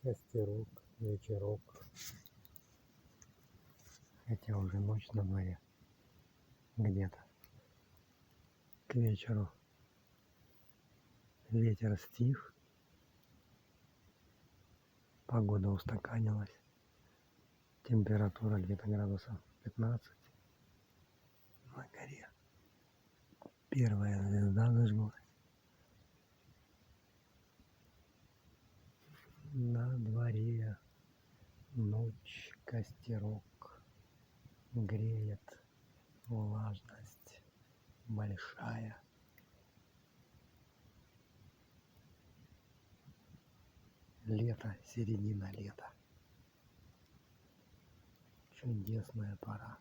Костерок, вечерок. Хотя уже ночь на дворе. Где-то к вечеру ветер стих, погода устаканилась, температура где-то градусов 15 на горе. Первая звезда зажглась. На дворе ночь, костерок, греет, влажность большая. Лето, середина лета. Чудесная пора.